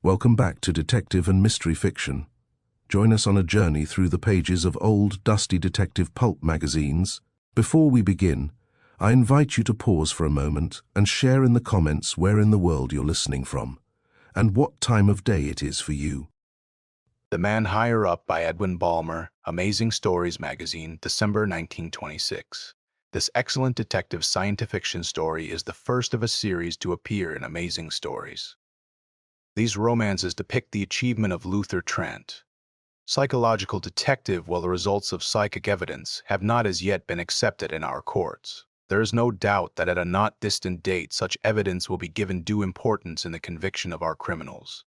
Welcome back to Detective and Mystery Fiction. Join us on a journey through the pages of old, dusty detective pulp magazines. Before we begin, I invite you to pause for a moment and share in the comments where in the world you're listening from, and what time of day it is for you. The Man Higher Up by Edwin Balmer, Amazing Stories Magazine, December 1926. This excellent detective science fiction story is the first of a series to appear in Amazing Stories. These romances depict the achievement of Luther Trent, psychological detective, while the results of psychic evidence have not as yet been accepted in our courts. There is no doubt that at a not distant date such evidence will be given due importance in the conviction of our criminals.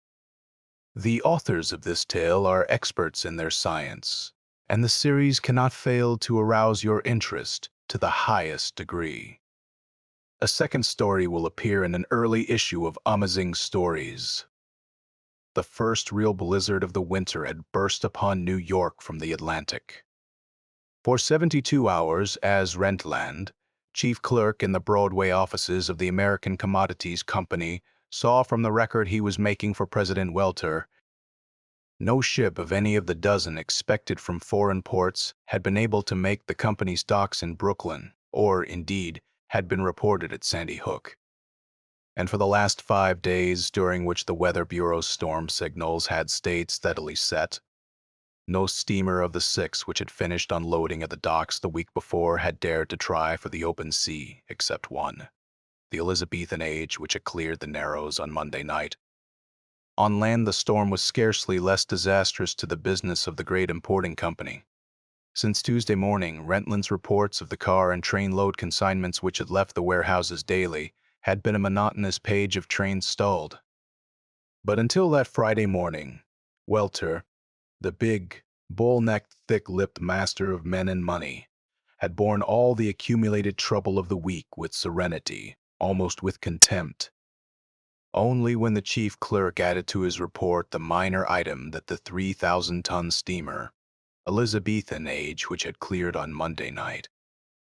The authors of this tale are experts in their science, and the series cannot fail to arouse your interest to the highest degree. A second story will appear in an early issue of Amazing Stories. The first real blizzard of the winter had burst upon New York from the Atlantic. For 72 hours, as Rentland, chief clerk in the Broadway offices of the American Commodities Company, saw from the record he was making for President Welter, no ship of any of the dozen expected from foreign ports had been able to make the company's docks in Brooklyn, or, indeed, had been reported at Sandy Hook. And for the last 5 days, during which the Weather Bureau's storm signals had stayed steadily set, no steamer of the 6 which had finished unloading at the docks the week before had dared to try for the open sea, except one, the Elizabethan Age, which had cleared the Narrows on Monday night. On land, the storm was scarcely less disastrous to the business of the great importing company. Since Tuesday morning, Rentland's reports of the car and train load consignments which had left the warehouses daily had been a monotonous page of trains stalled. But until that Friday morning, Welter, the big, bull-necked, thick-lipped master of men and money, had borne all the accumulated trouble of the week with serenity, almost with contempt. Only when the chief clerk added to his report the minor item that the 3,000-ton steamer, Elizabethan Age, which had cleared on Monday night,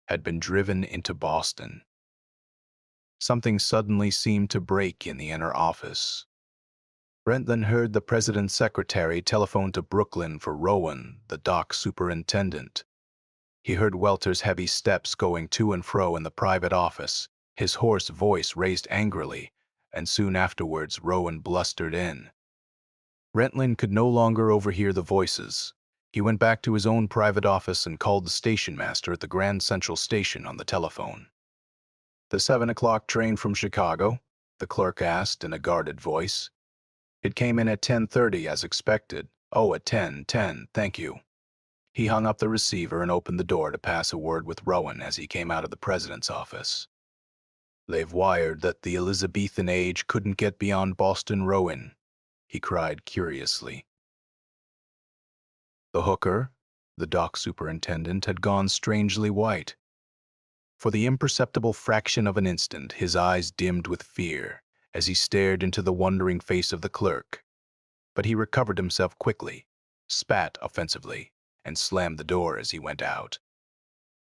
had been driven into Boston. Something suddenly seemed to break in the inner office. Rentland heard the president's secretary telephone to Brooklyn for Rowan, the dock superintendent. He heard Welter's heavy steps going to and fro in the private office, his hoarse voice raised angrily, and soon afterwards Rowan blustered in. Rentland could no longer overhear the voices. He went back to his own private office and called the station master at the Grand Central Station on the telephone. "The 7 o'clock train from Chicago?" the clerk asked in a guarded voice. "It came in at 10:30 as expected." "Oh, at 10:10, thank you." He hung up the receiver and opened the door to pass a word with Rowan as he came out of the president's office. "They've wired that the Elizabethan Age couldn't get beyond Boston, Rowan," he cried curiously. The hooker, the dock superintendent, had gone strangely white. For the imperceptible fraction of an instant, his eyes dimmed with fear as he stared into the wondering face of the clerk. But he recovered himself quickly, spat offensively, and slammed the door as he went out.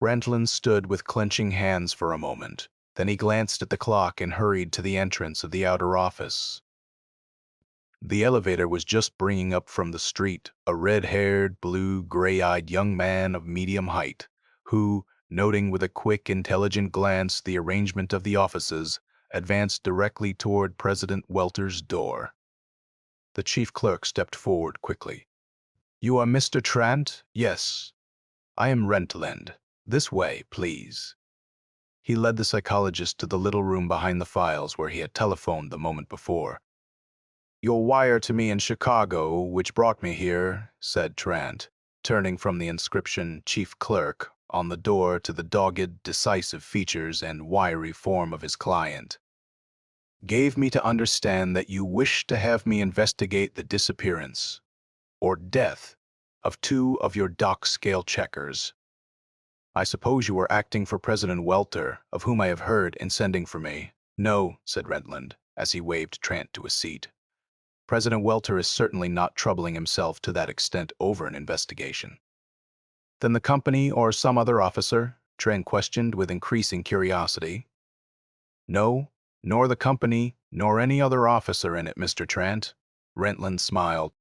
Rentland stood with clenching hands for a moment. Then he glanced at the clock and hurried to the entrance of the outer office. The elevator was just bringing up from the street a red-haired, blue, gray-eyed young man of medium height, who, noting with a quick, intelligent glance the arrangement of the offices, advanced directly toward President Welter's door. The chief clerk stepped forward quickly. "You are Mr. Trent?" "Yes. I am Rentland. This way, please." He led the psychologist to the little room behind the files where he had telephoned the moment before. "Your wire to me in Chicago, which brought me here," said Trent, turning from the inscription "Chief Clerk" on the door to the dogged, decisive features and wiry form of his client, "gave me to understand that you wish to have me investigate the disappearance, or death, of 2 of your dock scale checkers. I suppose you were acting for President Welter, of whom I have heard, in sending for me." "No," said Rentland, as he waved Trent to a seat. "President Welter is certainly not troubling himself to that extent over an investigation." "Then the company or some other officer?" Trent questioned with increasing curiosity. "No, nor the company, nor any other officer in it, Mr. Trent. Rentland smiled.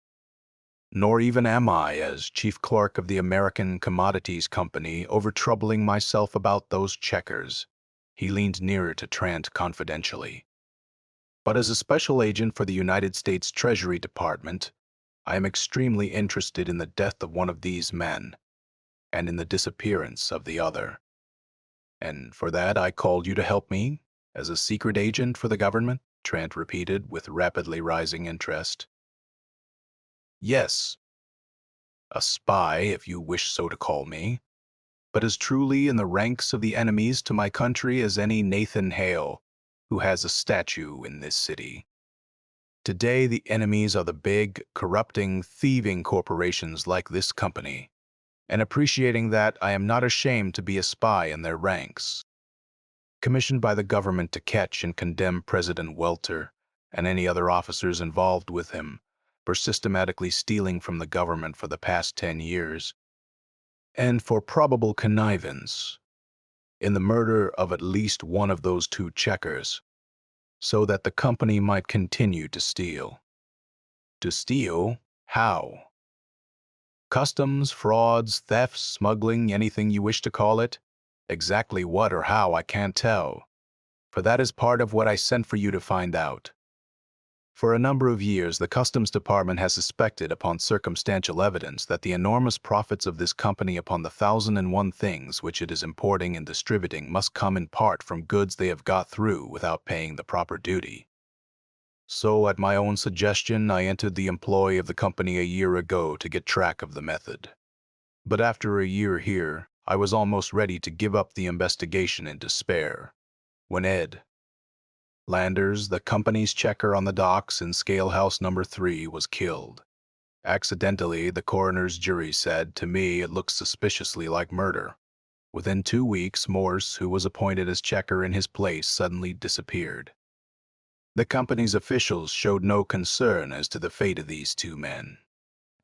Nor even am I, as chief clerk of the American Commodities Company, over troubling myself about those checkers. He leaned nearer to Trant confidentially. But as a special agent for the United States Treasury Department, I am extremely interested in the death of one of these men, and in the disappearance of the other. And for that I called you to help me, as a secret agent for the government, Trant repeated with rapidly rising interest. Yes, a spy, if you wish so to call me, but as truly in the ranks of the enemies to my country as any Nathan Hale, who has a statue in this city. Today, the enemies are the big, corrupting, thieving corporations like this company, and appreciating that, I am not ashamed to be a spy in their ranks. Commissioned by the government to catch and condemn President Welter and any other officers involved with him for systematically stealing from the government for the past 10 years, and for probable connivance in the murder of at least one of those two checkers, so that the company might continue to steal. To steal? How? Customs, frauds, thefts, smuggling, anything you wish to call it? Exactly what or how I can't tell, for that is part of what I sent for you to find out. For a number of years, the Customs Department has suspected, upon circumstantial evidence, that the enormous profits of this company upon the 1,001 things which it is importing and distributing must come in part from goods they have got through without paying the proper duty. So, at my own suggestion, I entered the employ of the company a year ago to get track of the method. But after a year here, I was almost ready to give up the investigation in despair, when Ed Landers, the company's checker on the docks in Scale House number 3, was killed. Accidentally, the coroner's jury said. To me, it looks suspiciously like murder. Within 2 weeks, Morse, who was appointed as checker in his place, suddenly disappeared. The company's officials showed no concern as to the fate of these two men,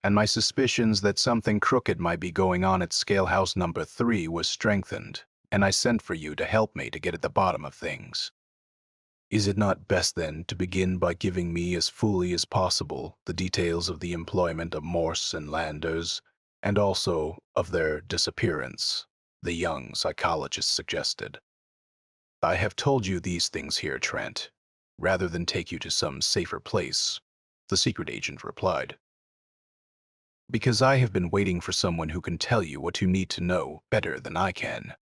and my suspicions that something crooked might be going on at Scale House number 3 was strengthened, and I sent for you to help me to get at the bottom of things. Is it not best, then, to begin by giving me as fully as possible the details of the employment of Morse and Landers, and also of their disappearance? The young psychologist suggested. I have told you these things here, Trent, rather than take you to some safer place, the secret agent replied. Because I have been waiting for someone who can tell you what you need to know better than I can.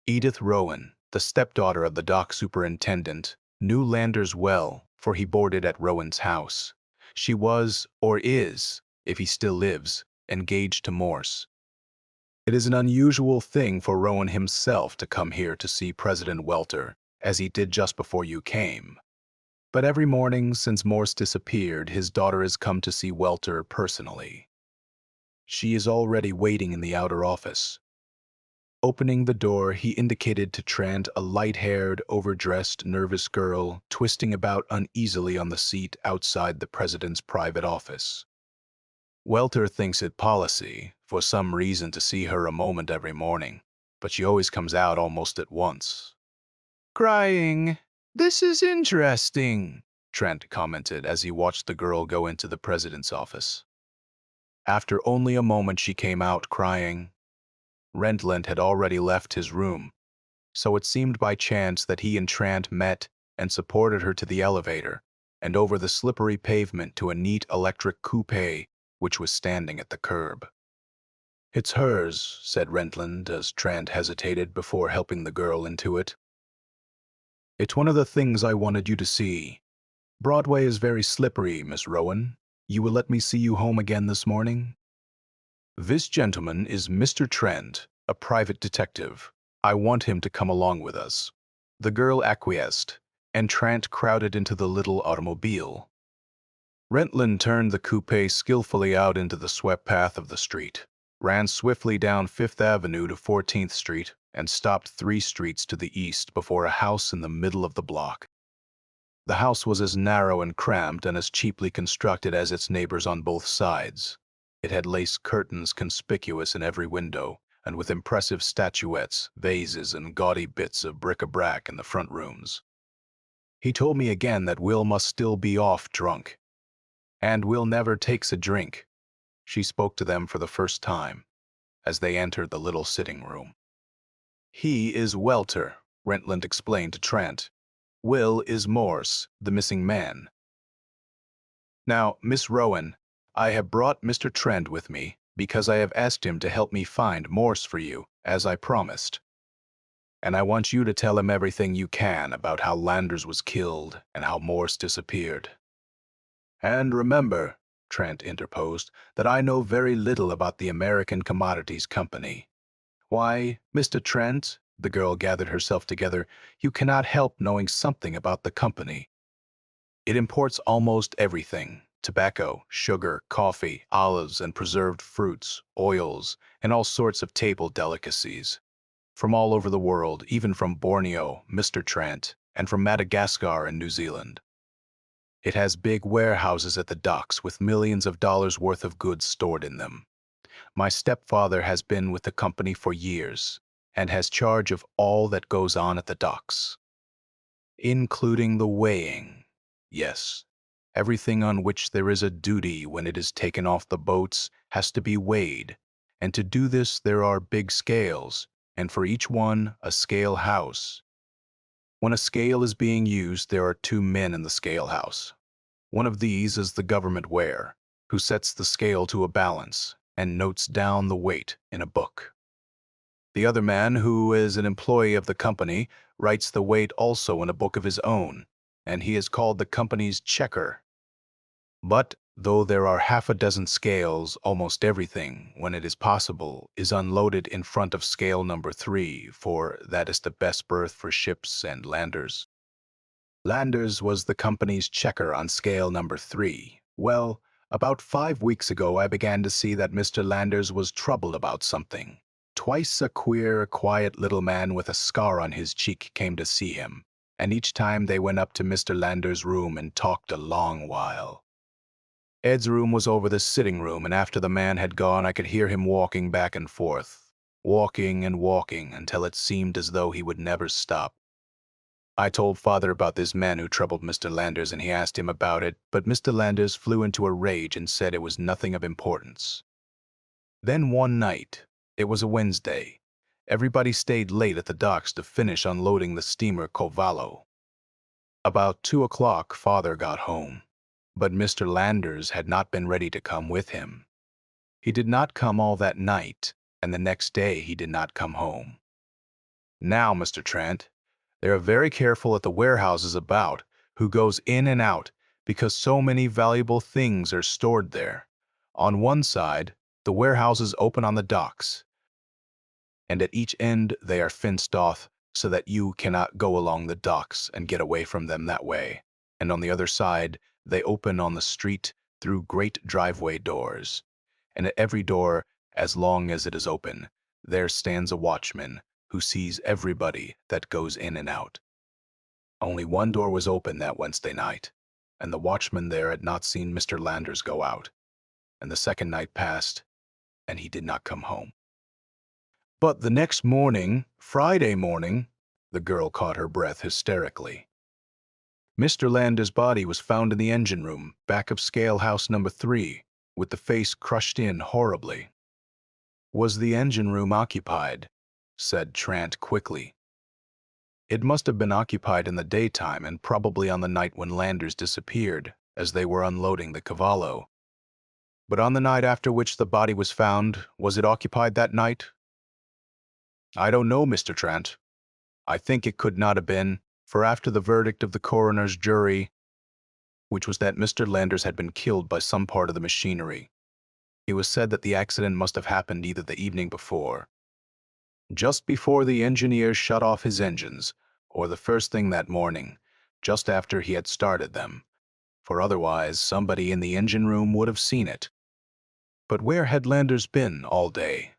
Edith Rowan, the stepdaughter of the dock superintendent, knew Landers well, for he boarded at Rowan's house. She was, or is, if he still lives, engaged to Morse. It is an unusual thing for Rowan himself to come here to see President Welter, as he did just before you came. But every morning since Morse disappeared, his daughter has come to see Welter personally. She is already waiting in the outer office. Opening the door, he indicated to Trant a light-haired, overdressed, nervous girl twisting about uneasily on the seat outside the president's private office. Welter thinks it policy, for some reason, to see her a moment every morning, but she always comes out almost at once. Crying. This is interesting, Trent commented as he watched the girl go into the president's office. After only a moment she came out crying. Rentland had already left his room, so it seemed by chance that he and Trant met and supported her to the elevator and over the slippery pavement to a neat electric coupe which was standing at the curb. It's hers, said Rentland as Trant hesitated before helping the girl into it. It's one of the things I wanted you to see. Broadway is very slippery, Miss Rowan. You will let me see you home again this morning? This gentleman is Mr. Trent, a private detective. I want him to come along with us. The girl acquiesced, and Trent crowded into the little automobile. Rentland turned the coupe skillfully out into the swept path of the street, ran swiftly down Fifth Avenue to 14th Street, and stopped 3 streets to the east before a house in the middle of the block. The house was as narrow and cramped and as cheaply constructed as its neighbors on both sides. It had lace curtains conspicuous in every window, and with impressive statuettes, vases, and gaudy bits of bric-a-brac in the front rooms. He told me again that Will must still be off drunk. And Will never takes a drink. She spoke to them for the first time as they entered the little sitting room. He is Welter, Rentland explained to Trent. Will is Morse, the missing man. Now, Miss Rowan, I have brought Mr. Trent with me because I have asked him to help me find Morse for you, as I promised. And I want you to tell him everything you can about how Landers was killed and how Morse disappeared. And remember, Trent interposed, that I know very little about the American Commodities Company. Why, Mr. Trent, the girl gathered herself together, you cannot help knowing something about the company. It imports almost everything: tobacco, sugar, coffee, olives and preserved fruits, oils, and all sorts of table delicacies. From all over the world, even from Borneo, Mr. Trent, and from Madagascar and New Zealand. It has big warehouses at the docks with millions of dollars worth of goods stored in them. My stepfather has been with the company for years and has charge of all that goes on at the docks, including the weighing. Yes, everything on which there is a duty when it is taken off the boats has to be weighed, and to do this there are big scales, and for each one a scale house. When a scale is being used, there are two men in the scale house. One of these is the government weigher, who sets the scale to a balance and notes down the weight in a book. The other man, who is an employee of the company, writes the weight also in a book of his own, and he is called the company's checker. But though there are half a dozen scales, almost everything, when it is possible, is unloaded in front of scale number 3, for that is the best berth for ships and landers. Landers was the company's checker on scale number 3. Well, about 5 weeks ago I began to see that Mr. Landers was troubled about something. Twice a queer, quiet little man with a scar on his cheek came to see him, and each time they went up to Mr. Landers' room and talked a long while. Ed's room was over the sitting room, and after the man had gone I could hear him walking back and forth, walking and walking until it seemed as though he would never stop. I told father about this man who troubled Mr. Landers, and he asked him about it, but Mr. Landers flew into a rage and said it was nothing of importance. Then one night, it was a Wednesday, everybody stayed late at the docks to finish unloading the steamer Cavallo. About 2 o'clock father got home, but Mr. Landers had not been ready to come with him. He did not come all that night, and the next day he did not come home. Now, Mr. Trent, they are very careful at the warehouses about who goes in and out because so many valuable things are stored there. On one side, the warehouses open on the docks, and at each end they are fenced off so that you cannot go along the docks and get away from them that way. And on the other side, they open on the street through great driveway doors. And at every door, as long as it is open, there stands a watchman who sees everybody that goes in and out. Only one door was open that Wednesday night, and the watchman there had not seen Mr. Landers go out, and the second night passed, and he did not come home. But the next morning, Friday morning, the girl caught her breath hysterically. Mr. Landers' body was found in the engine room, back of scale house number 3, with the face crushed in horribly. Was the engine room occupied? Said Trent quickly. It must have been occupied in the daytime and probably on the night when Landers disappeared, as they were unloading the Cavallo. But on the night after which the body was found, was it occupied that night? I don't know, Mr. Trent. I think it could not have been, for after the verdict of the coroner's jury, which was that Mr. Landers had been killed by some part of the machinery, it was said that the accident must have happened either the evening before, just before the engineer shut off his engines, or the first thing that morning, just after he had started them, for otherwise somebody in the engine room would have seen it. But where had Landers been all day?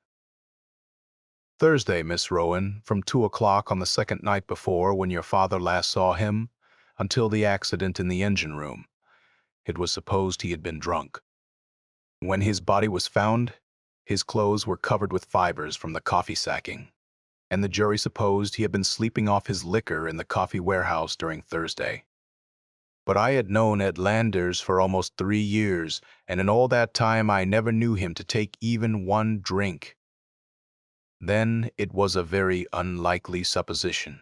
Thursday, Miss Rowan, from 2 o'clock on the second night before, when your father last saw him, until the accident in the engine room. It was supposed he had been drunk. When his body was found, his clothes were covered with fibers from the coffee sacking, and the jury supposed he had been sleeping off his liquor in the coffee warehouse during Thursday. But I had known Ed Landers for almost 3 years, and in all that time I never knew him to take even one drink. Then it was a very unlikely supposition.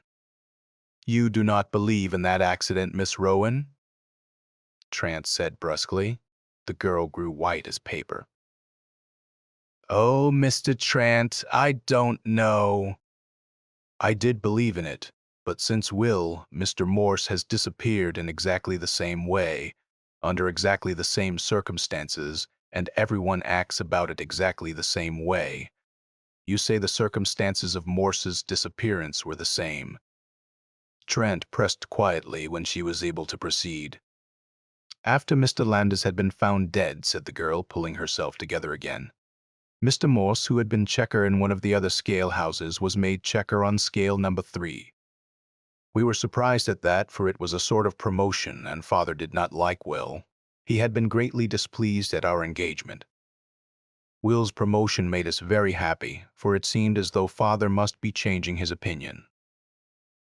"You do not believe in that accident, Miss Rowan?" Trant said brusquely. The girl grew white as paper. "Oh, Mr. Trant, I don't know." "I did believe in it, but since Mr. Morse has disappeared in exactly the same way, under exactly the same circumstances, and everyone acts about it exactly the same way. You say the circumstances of Morse's disappearance were the same." Trent pressed quietly when she was able to proceed. "After Mr. Landers had been found dead," said the girl, pulling herself together again, "Mr. Morse, who had been checker in one of the other scale houses, was made checker on scale number 3. We were surprised at that, for it was a sort of promotion, and father did not like Will. He had been greatly displeased at our engagement. Will's promotion made us very happy, for it seemed as though father must be changing his opinion.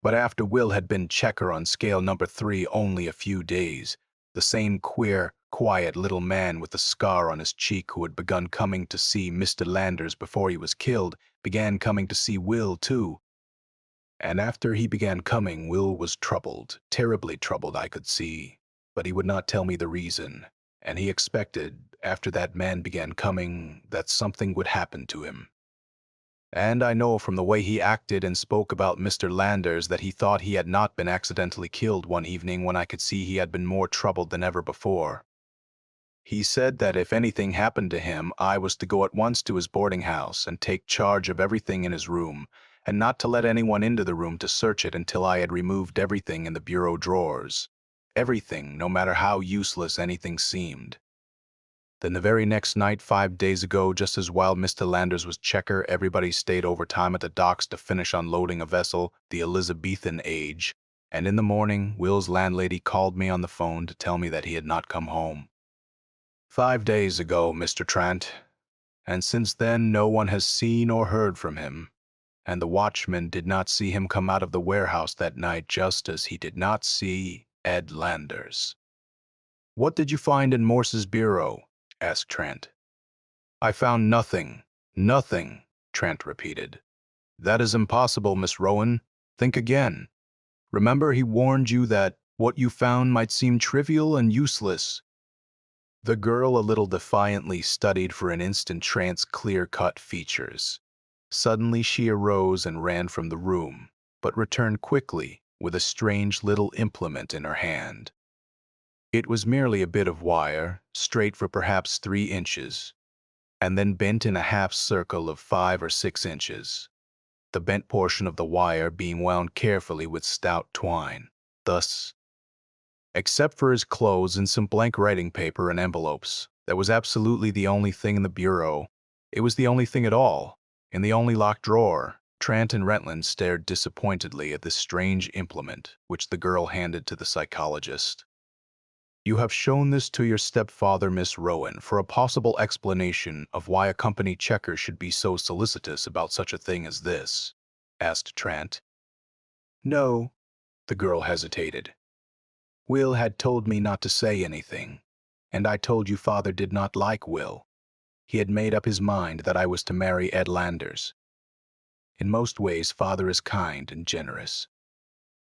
But after Will had been checker on scale number 3 only a few days, the same queer, quiet little man with the scar on his cheek who had begun coming to see Mr. Landers before he was killed began coming to see Will too. And after he began coming, Will was troubled, terribly troubled, I could see, but he would not tell me the reason, and he expected, after that man began coming, that something would happen to him. And I know from the way he acted and spoke about Mr. Landers that he thought he had not been accidentally killed one evening when I could see he had been more troubled than ever before. He said that if anything happened to him, I was to go at once to his boarding house and take charge of everything in his room, and not to let anyone into the room to search it until I had removed everything in the bureau drawers. Everything, no matter how useless anything seemed. Then the very next night, 5 days ago, just as while Mr. Landers was checker, everybody stayed overtime at the docks to finish unloading a vessel, the Elizabethan age, and in the morning, Will's landlady called me on the phone to tell me that he had not come home. 5 days ago, Mr. Trant, and since then no one has seen or heard from him, and the watchman did not see him come out of the warehouse that night, just as he did not see Ed Landers. "What did you find in Morse's bureau?" asked Trant. "I found nothing. Nothing," Trent repeated. "That is impossible, Miss Rowan. Think again. Remember, he warned you that what you found might seem trivial and useless." The girl a little defiantly studied for an instant Trant's clear-cut features. Suddenly she arose and ran from the room, but returned quickly with a strange little implement in her hand. It was merely a bit of wire, straight for perhaps 3 inches, and then bent in a half circle of 5 or 6 inches, the bent portion of the wire being wound carefully with stout twine. Thus, except for his clothes and some blank writing paper and envelopes, that was absolutely the only thing in the bureau. It was the only thing at all, in the only locked drawer. Trant and Rentland stared disappointedly at this strange implement, which the girl handed to the psychologist. "You have shown this to your stepfather, Miss Rowan, for a possible explanation of why a company checker should be so solicitous about such a thing as this?" asked Trant. "No," the girl hesitated. "Will had told me not to say anything, and I told you father did not like Will. He had made up his mind that I was to marry Ed Landers. In most ways, father is kind and generous.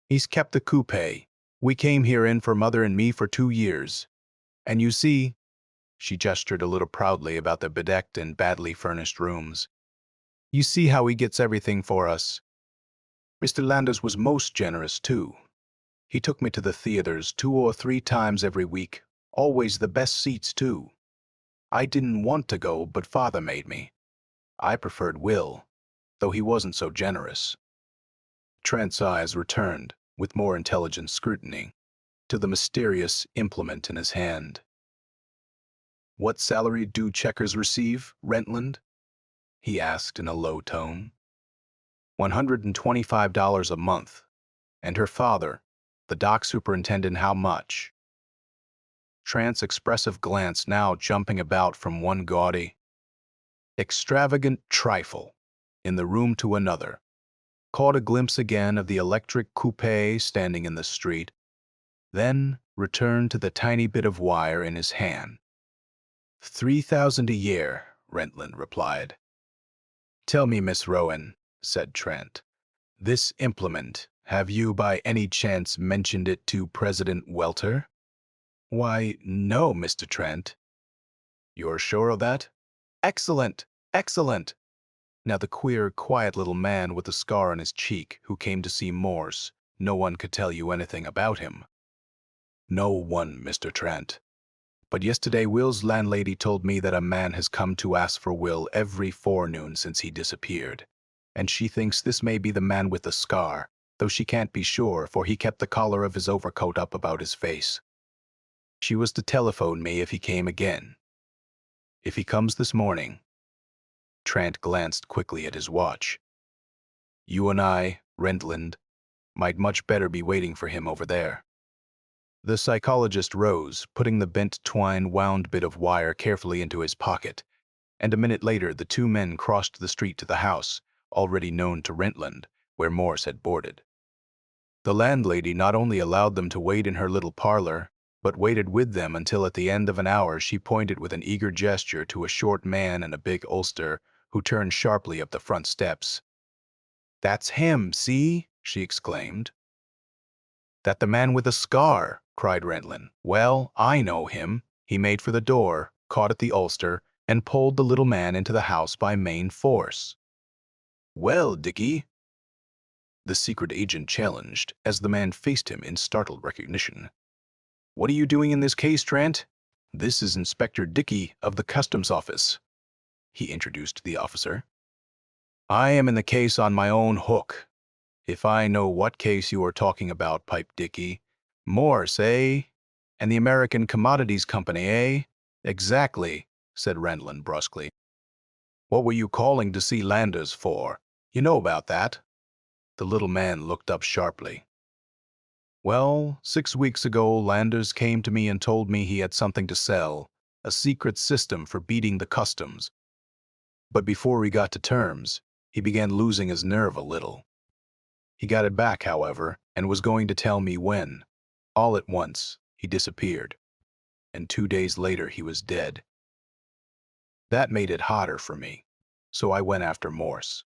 He's kept the coupe. We came here in for mother and me for 2 years. And you see," she gestured a little proudly about the bedecked and badly furnished rooms, "you see how he gets everything for us. Mr. Landers was most generous, too. He took me to the theaters 2 or 3 times every week, always the best seats, too. I didn't want to go, but father made me. I preferred Will, though he wasn't so generous." Trent's eyes returned, with more intelligent scrutiny, to the mysterious implement in his hand. "What salary do checkers receive, Rentland?" he asked in a low tone. $125 a month. And her father, the dock superintendent, how much?" Trant's expressive glance, now jumping about from one gaudy, extravagant trifle in the room to another, caught a glimpse again of the electric coupe standing in the street, then returned to the tiny bit of wire in his hand. 3,000 a year, Rentland replied. Tell me, Miss Rowan, said Trent, this implement, have you by any chance mentioned it to President Welter? Why, no, Mr. Trent. You're sure of that? Excellent, excellent. Now the queer, quiet little man with the scar on his cheek who came to see Morse, no one could tell you anything about him. No one, Mr. Trent. But yesterday Will's landlady told me that a man has come to ask for Will every forenoon since he disappeared, and she thinks this may be the man with the scar, though she can't be sure, for he kept the collar of his overcoat up about his face. She was to telephone me if he came again. If he comes this morning. Trent glanced quickly at his watch. You and I, Rentland, might much better be waiting for him over there. The psychologist rose, putting the bent twine-wound bit of wire carefully into his pocket, and a minute later the two men crossed the street to the house, already known to Rentland, where Morse had boarded. The landlady not only allowed them to wait in her little parlor, but waited with them until at the end of an hour she pointed with an eager gesture to a short man in a big ulster who turned sharply up the front steps. "That's him, see?" she exclaimed. "That the man with the scar," cried Rentland. "Well, I know him." He made for the door, caught at the ulster, and pulled the little man into the house by main force. "Well, Dickie?" the secret agent challenged, as the man faced him in startled recognition. "What are you doing in this case, Trent?" "This is Inspector Dickie of the Customs Office," he introduced the officer. "I am in the case on my own hook. If I know what case you are talking about," piped Dickie. "Morse, eh? And the American Commodities Company, eh?" "Exactly," said Rentland brusquely. "What were you calling to see Landers for? You know about that?" The little man looked up sharply. "Well, 6 weeks ago Landers came to me and told me he had something to sell, a secret system for beating the customs. But before we got to terms, he began losing his nerve a little. He got it back, however, and was going to tell me when. All at once, he disappeared, and 2 days later he was dead. That made it hotter for me, so I went after Morse.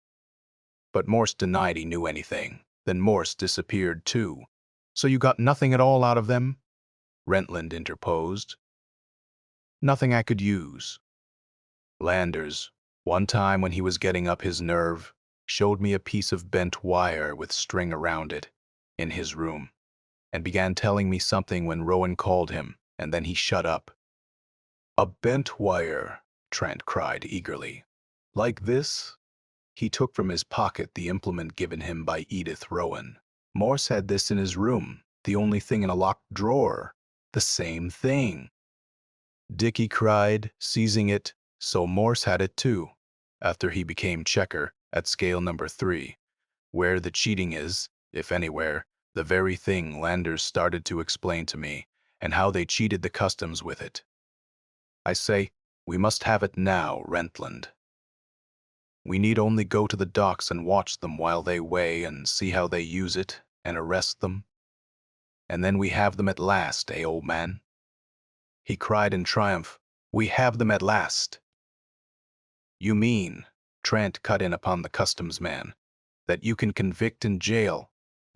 But Morse denied he knew anything. Then Morse disappeared too. So you got nothing at all out of them?" Rentland interposed. "Nothing I could use. Landers, one time when he was getting up his nerve, showed me a piece of bent wire with string around it, in his room, and began telling me something when Rowan called him, and then he shut up." "A bent wire," Trent cried eagerly. "Like this?" He took from his pocket the implement given him by Edith Rowan. "Morse had this in his room, the only thing in a locked drawer. The same thing," Dickie cried, seizing it. "So Morse had it too, after he became checker at scale number 3, where the cheating is, if anywhere, the very thing Landers started to explain to me, and how they cheated the customs with it. I say, we must have it now, Rentland. We need only go to the docks and watch them while they weigh and see how they use it and arrest them. And then we have them at last, eh, old man?" He cried in triumph, "We have them at last." "You mean," Trent cut in upon the customs man, "that you can convict and jail,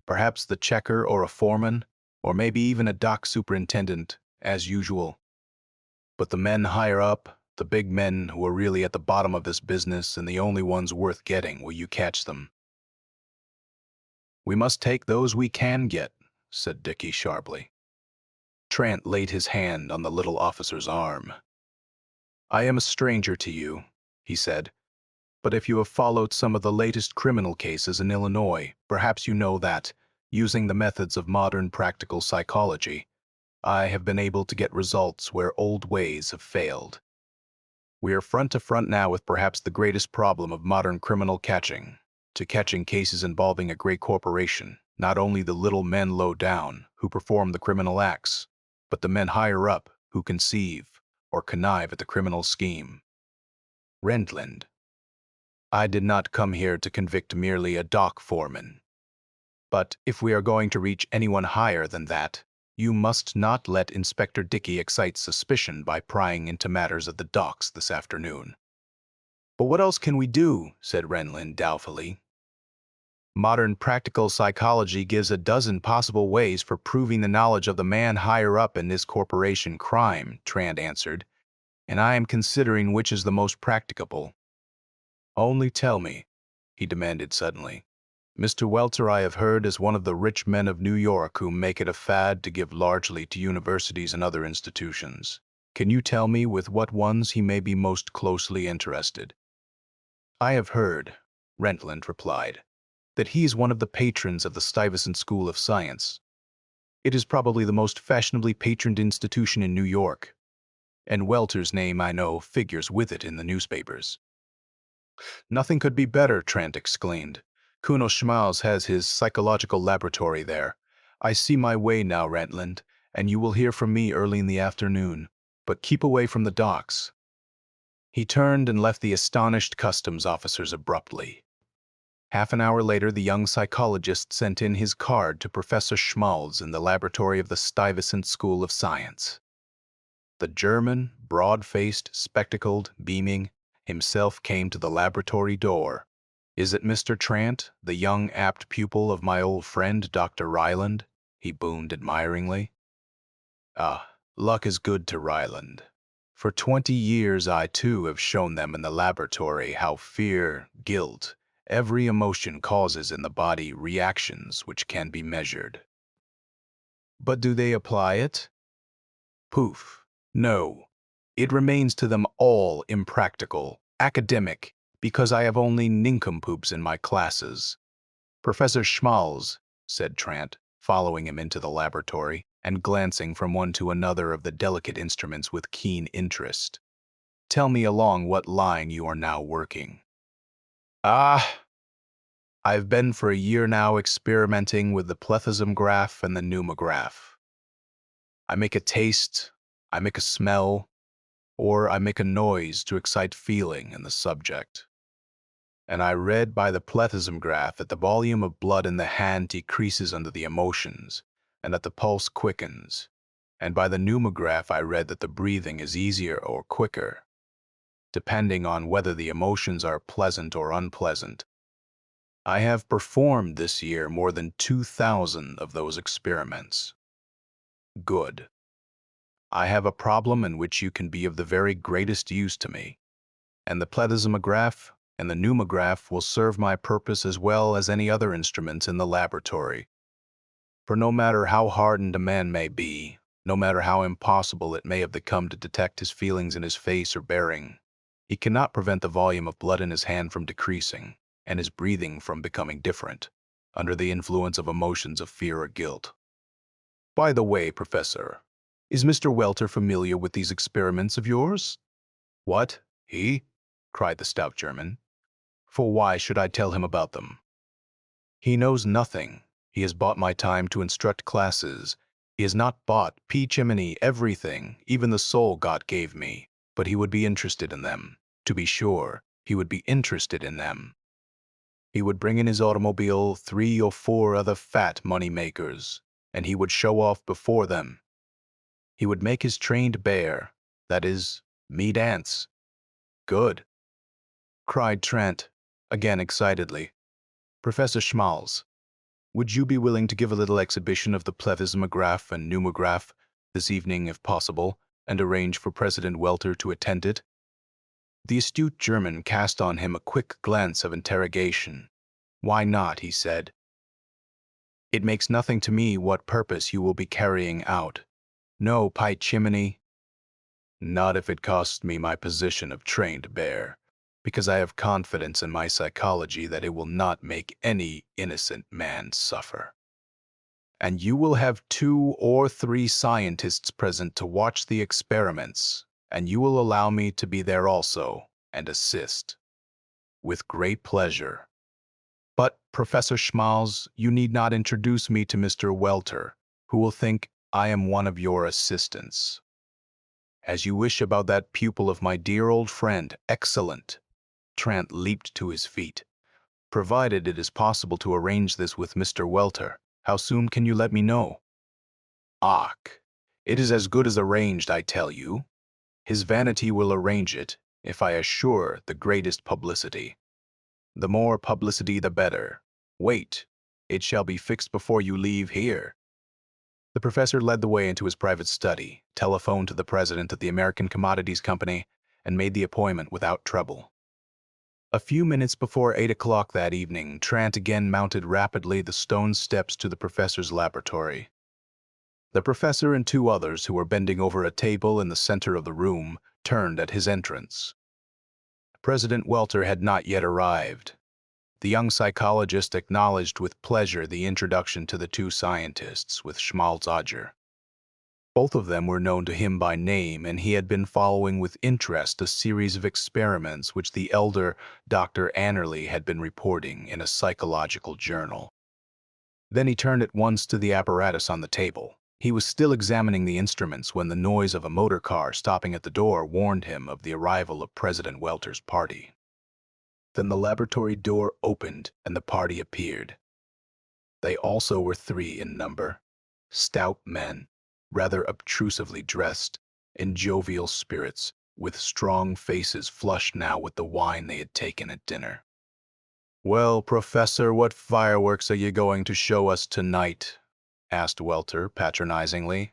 perhaps the checker or a foreman, or maybe even a dock superintendent, as usual. But the men higher up, the big men who are really at the bottom of this business and the only ones worth getting, will you catch them?" "We must take those we can get," said Dickie sharply. Trent laid his hand on the little officer's arm. "I am a stranger to you," he said, "but if you have followed some of the latest criminal cases in Illinois, perhaps you know that, using the methods of modern practical psychology, I have been able to get results where old ways have failed. We are front to front now with perhaps the greatest problem of modern criminal catching, to catching cases involving a great corporation, not only the little men low down who perform the criminal acts, but the men higher up who conceive or connive at the criminal scheme. Rentland, I did not come here to convict merely a dock foreman. But if we are going to reach anyone higher than that, You must not let Inspector Dickey excite suspicion by prying into matters of the docks this afternoon." "But what else can we do?" said Renlund doubtfully. "Modern practical psychology gives a dozen possible ways for proving the knowledge of the man higher up in this corporation crime," Trant answered, "and I am considering which is the most practicable." "Only tell me," he demanded suddenly. "Mr. Welter, I have heard, is one of the rich men of New York who make it a fad to give largely to universities and other institutions. Can you tell me with what ones he may be most closely interested?" "I have heard," Rentland replied, "that he is one of the patrons of the Stuyvesant School of Science. It is probably the most fashionably patroned institution in New York, and Welter's name, I know, figures with it in the newspapers." "Nothing could be better," Trent exclaimed. "Kuno Schmalz has his psychological laboratory there. I see my way now, Rentland, and you will hear from me early in the afternoon. But keep away from the docks." He turned and left the astonished customs officers abruptly. Half an hour later, the young psychologist sent in his card to Professor Schmalz in the laboratory of the Stuyvesant School of Science. The German, broad-faced, spectacled, beaming, himself came to the laboratory door. "Is it Mr. Trant, the young apt pupil of my old friend Dr. Ryland?" he boomed admiringly. "Ah, luck is good to Ryland. For 20 years I too have shown them in the laboratory how fear, guilt, every emotion causes in the body reactions which can be measured." "But do they apply it?" "Poof. No. It remains to them all impractical, academic, because I have only nincompoops in my classes." "Professor Schmalz," said Trant, following him into the laboratory and glancing from one to another of the delicate instruments with keen interest, "tell me along what line you are now working." "Ah, I've been for a year now experimenting with the plethysmograph and the pneumograph. I make a taste, I make a smell, or I make a noise to excite feeling in the subject. And I read by the plethysmograph that the volume of blood in the hand decreases under the emotions, and that the pulse quickens. And by the pneumograph I read that the breathing is easier or quicker, depending on whether the emotions are pleasant or unpleasant. I have performed this year more than 2,000 of those experiments." "Good. I have a problem in which you can be of the very greatest use to me, and the plethysmograph and the pneumograph will serve my purpose as well as any other instruments in the laboratory. For no matter how hardened a man may be, no matter how impossible it may have become to detect his feelings in his face or bearing, he cannot prevent the volume of blood in his hand from decreasing and his breathing from becoming different, under the influence of emotions of fear or guilt. By the way, Professor, is Mr. Welter familiar with these experiments of yours?" "What, he?" cried the stout German. "For why should I tell him about them?" "He knows nothing. He has bought my time to instruct classes. He has not bought, P-Chimney, everything, even the soul God gave me, but he would be interested in them. To be sure, he would be interested in them. He would bring in his automobile 3 or 4 other fat money makers, and he would show off before them. He would make his trained bear, that is, me, dance." "Good," cried Trent, again excitedly. "Professor Schmalz, would you be willing to give a little exhibition of the plethysmograph and pneumograph this evening if possible, and arrange for President Welter to attend it?" The astute German cast on him a quick glance of interrogation. "Why not?" he said. "It makes nothing to me what purpose you will be carrying out. No, by chimney." "Not if it costs me my position of trained bear, because I have confidence in my psychology that it will not make any innocent man suffer. And you will have 2 or 3 scientists present to watch the experiments, and you will allow me to be there also and assist." "With great pleasure. But, Professor Schmalz, you need not introduce me to Mr. Welter, who will think I am one of your assistants." "As you wish about that pupil of my dear old friend. Excellent." Trant leaped to his feet. "Provided it is possible to arrange this with Mr. Welter, how soon can you let me know?" "Ach, it is as good as arranged, I tell you. His vanity will arrange it, if I assure the greatest publicity. The more publicity, the better. Wait, it shall be fixed before you leave here." The professor led the way into his private study, telephoned to the president of the American Commodities Company, and made the appointment without trouble. A few minutes before 8 o'clock that evening, Trant again mounted rapidly the stone steps to the professor's laboratory. The professor and two others who were bending over a table in the center of the room turned at his entrance. President Welter had not yet arrived. The young psychologist acknowledged with pleasure the introduction to the two scientists with Schmalzauger. Both of them were known to him by name, and he had been following with interest a series of experiments which the elder Dr. Annerly had been reporting in a psychological journal. Then he turned at once to the apparatus on the table. He was still examining the instruments when the noise of a motor car stopping at the door warned him of the arrival of President Welter's party. Then the laboratory door opened and the party appeared. They also were three in number, stout men, rather obtrusively dressed, in jovial spirits, with strong faces flushed now with the wine they had taken at dinner. "Well, Professor, what fireworks are you going to show us tonight?" asked Welter patronizingly.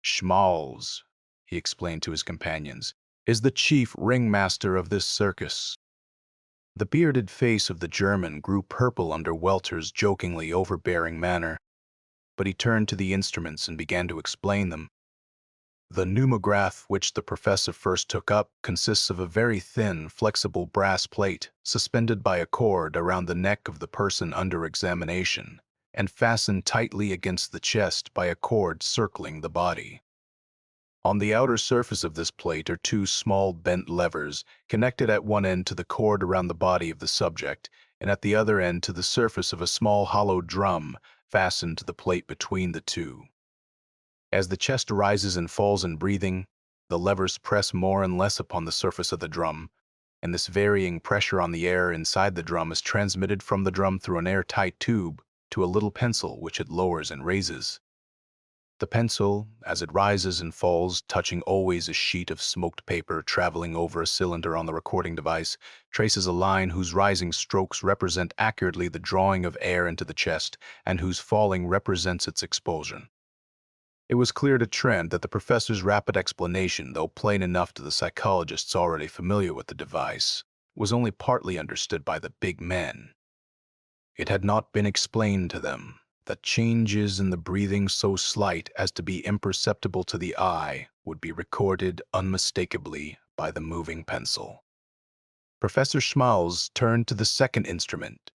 "Schmalz," he explained to his companions, "is the chief ringmaster of this circus." The bearded face of the German grew purple under Welter's jokingly overbearing manner, but he turned to the instruments and began to explain them. The pneumograph which the professor first took up consists of a very thin, flexible brass plate suspended by a cord around the neck of the person under examination and fastened tightly against the chest by a cord circling the body. On the outer surface of this plate are two small bent levers connected at one end to the cord around the body of the subject and at the other end to the surface of a small hollow drum fastened to the plate between the two. As the chest rises and falls in breathing, the levers press more and less upon the surface of the drum, and this varying pressure on the air inside the drum is transmitted from the drum through an airtight tube to a little pencil which it lowers and raises. The pencil, as it rises and falls, touching always a sheet of smoked paper traveling over a cylinder on the recording device, traces a line whose rising strokes represent accurately the drawing of air into the chest and whose falling represents its expulsion. It was clear to Trent that the professor's rapid explanation, though plain enough to the psychologists already familiar with the device, was only partly understood by the big men. It had not been explained to them that changes in the breathing so slight as to be imperceptible to the eye would be recorded unmistakably by the moving pencil. Professor Schmalz turned to the second instrument.